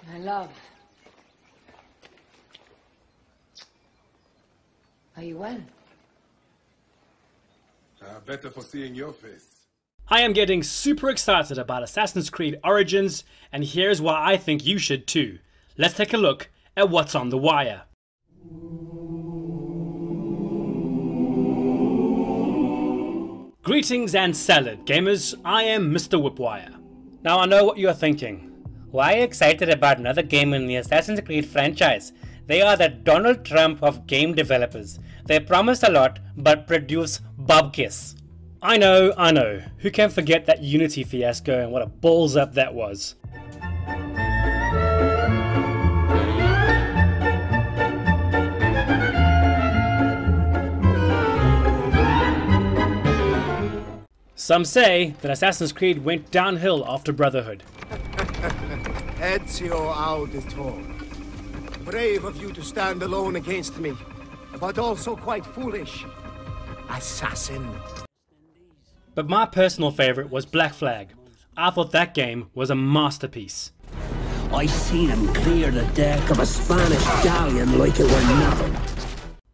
My love. Are you well? Better for seeing your face. I am getting super excited about Assassin's Creed Origins, and here's why I think you should too. Let's take a look at what's on the wire. Greetings and salad, gamers. I am Mr. Whipwire. Now I know what you are thinking. Why are you excited about another game in the Assassin's Creed franchise? They are the Donald Trump of game developers. They promise a lot but produce bubkiss. I know. Who can forget that Unity fiasco and what a balls up that was? Some say that Assassin's Creed went downhill after Brotherhood. Ezio Auditore. Brave of you to stand alone against me, but also quite foolish. Assassin. But my personal favorite was Black Flag. I thought that game was a masterpiece. I seen him clear the deck of a Spanish galleon like it were nothing.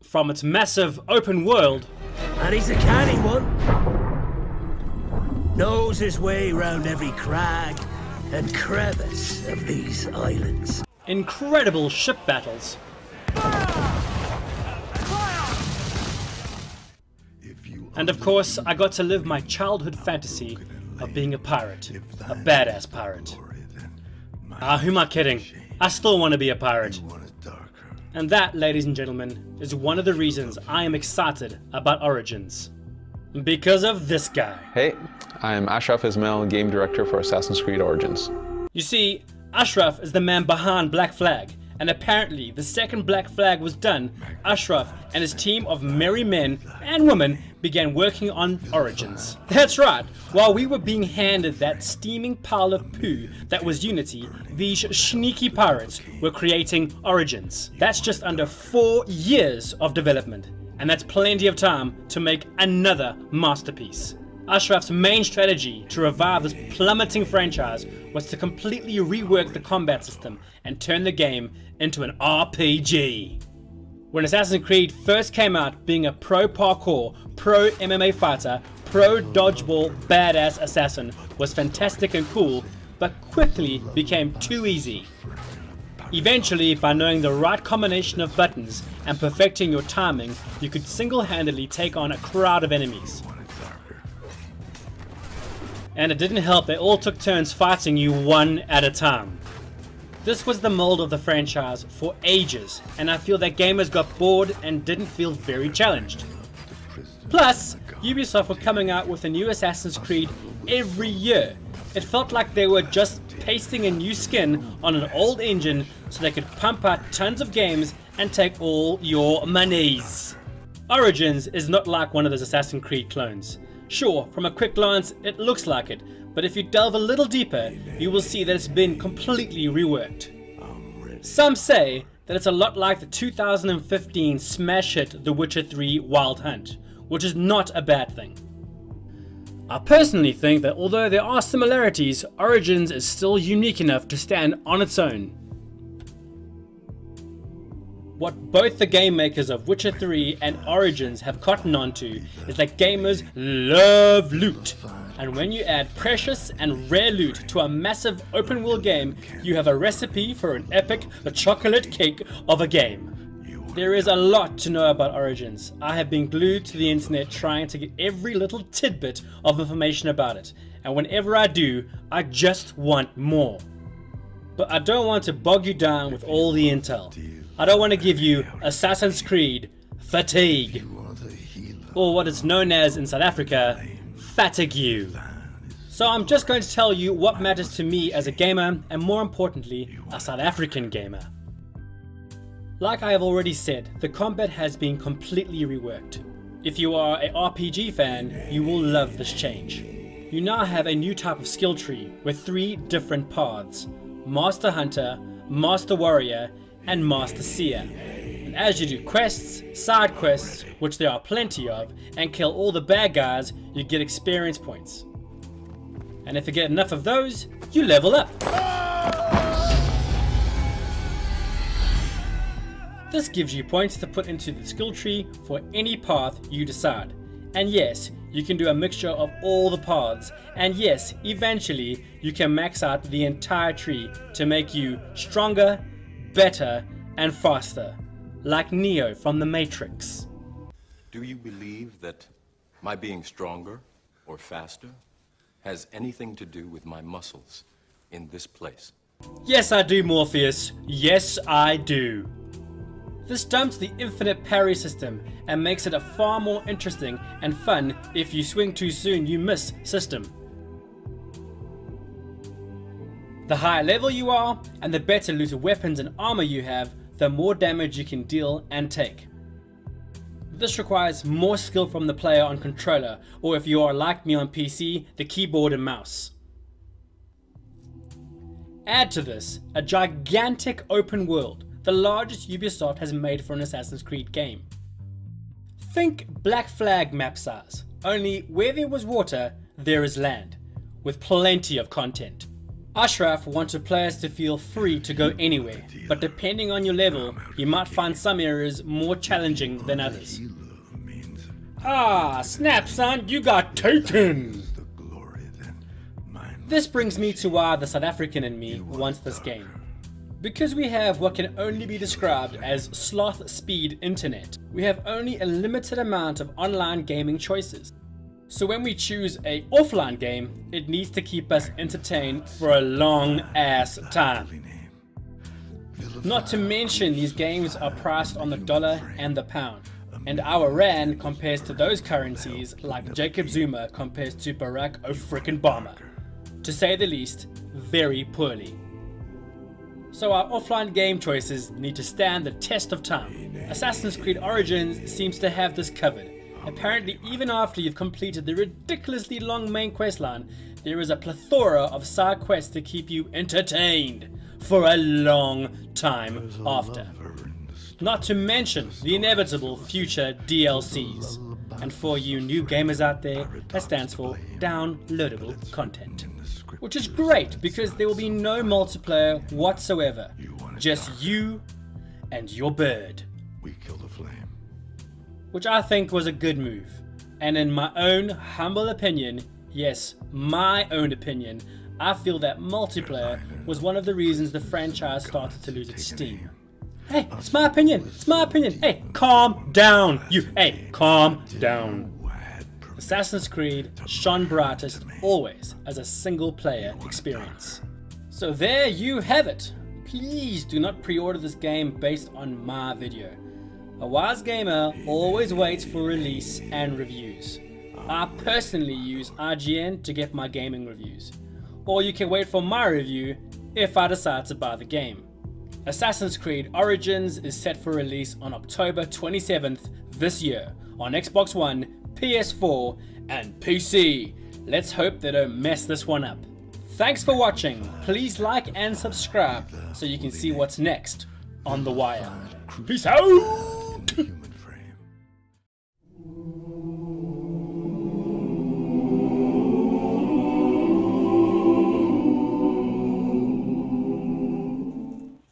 From its massive open world, And he's a canny one. Knows his way round every crag and crevice of these islands. incredible ship battles, and of course I got to live my childhood fantasy of being a pirate, a badass pirate. Who am I kidding? I still want to be a pirate. And that, ladies and gentlemen, is one of the reasons I am excited about Origins. Because of this guy. Hey, I'm Ashraf Ismail, Game Director for Assassin's Creed Origins. You see, Ashraf is the man behind Black Flag, and apparently the second Black Flag was done, Ashraf and his team of merry men and women began working on Origins. That's right, while we were being handed that steaming pile of poo that was Unity, these sneaky pirates were creating Origins. That's just under 4 years of development, and that's plenty of time to make another masterpiece. Ashraf's main strategy to revive this plummeting franchise was to completely rework the combat system and turn the game into an RPG. When Assassin's Creed first came out, being a pro parkour, pro MMA fighter, pro dodgeball badass assassin was fantastic and cool, but quickly became too easy. Eventually, by knowing the right combination of buttons and perfecting your timing, you could single-handedly take on a crowd of enemies. And it didn't help, they all took turns fighting you one at a time. This was the mold of the franchise for ages, and I feel that gamers got bored and didn't feel very challenged. Plus, Ubisoft were coming out with a new Assassin's Creed every year. It felt like they were just pasting a new skin on an old engine so they could pump out tons of games and take all your monies. Origins is not like one of those Assassin's Creed clones. Sure, from a quick glance it looks like it, but if you delve a little deeper, you will see that it's been completely reworked. Some say that it's a lot like the 2015 smash hit The Witcher 3 Wild Hunt, which is not a bad thing. I personally think that although there are similarities, Origins is still unique enough to stand on its own. What both the game makers of Witcher 3 and Origins have cottoned onto is that gamers love loot. And when you add precious and rare loot to a massive open world game, you have a recipe for an epic chocolate cake of a game. There is a lot to know about Origins. I have been glued to the internet trying to get every little tidbit of information about it. And whenever I do, I just want more. But I don't want to bog you down with all the intel. I don't want to give you Assassin's Creed fatigue, or what is known as in South Africa, fatigue. So I'm just going to tell you what matters to me as a gamer, and more importantly, a South African gamer. Like I have already said, the combat has been completely reworked. If you are an RPG fan, you will love this change. You now have a new type of skill tree with 3 different paths: Master Hunter, Master Warrior, and Master Seer. And as you do quests, side quests, which there are plenty of, and kill all the bad guys, you get experience points. And if you get enough of those, you level up. This gives you points to put into the skill tree for any path you decide. And yes, you can do a mixture of all the paths, and yes, eventually you can max out the entire tree to make you stronger, better, and faster, like Neo from the Matrix. Do you believe that my being stronger or faster has anything to do with my muscles in this place? Yes, I do, Morpheus. Yes, I do. This dumps the infinite parry system and makes it a far more interesting and fun if you swing too soon you miss system. The higher level you are and the better looted weapons and armor you have, the more damage you can deal and take. This requires more skill from the player on controller, or if you are like me on PC, the keyboard and mouse. Add to this a gigantic open world, the largest Ubisoft has made for an Assassin's Creed game. Think Black Flag map size, only where there was water, there is land, with plenty of content. Ashraf wanted players to feel free to go anywhere, but depending on your level, you might find some areas more challenging than others. Ah, snap son, you got taken! This brings me to why the South African in me wants this game. Because we have what can only be described as sloth speed internet, we have only a limited amount of online gaming choices. So when we choose a offline game, it needs to keep us entertained for a long ass time. Not to mention these games are priced on the dollar and the pound, and our rand compares to those currencies like Jacob Zuma compares to Barack Obama. To say the least, very poorly. So our offline game choices need to stand the test of time. Assassin's Creed Origins seems to have this covered. Apparently, even after you've completed the ridiculously long main questline, there is a plethora of side quests to keep you entertained for a long time after. Not to mention the inevitable future DLCs. And for you new gamers out there, that stands for downloadable content. Which is great because there will be no multiplayer whatsoever. Just you and your bird. Which I think was a good move. And in my own humble opinion, yes, my own opinion, I feel that multiplayer was one of the reasons the franchise started to lose its steam. Hey, it's my opinion, it's my opinion. Hey, calm down, calm down. Assassin's Creed shone brightest always as a single player experience. So there you have it. Please do not pre-order this game based on my video. A wise gamer always waits for release and reviews. I personally use IGN to get my gaming reviews. Or you can wait for my review if I decide to buy the game. Assassin's Creed Origins is set for release on October 27th this year on Xbox One, PS4 and PC. Let's hope they don't mess this one up. Thanks for watching. Please like and subscribe so you can see what's next on The Wire. Peace out!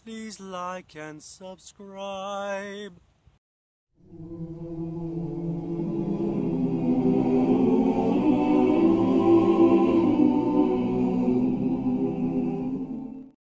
Please like and subscribe.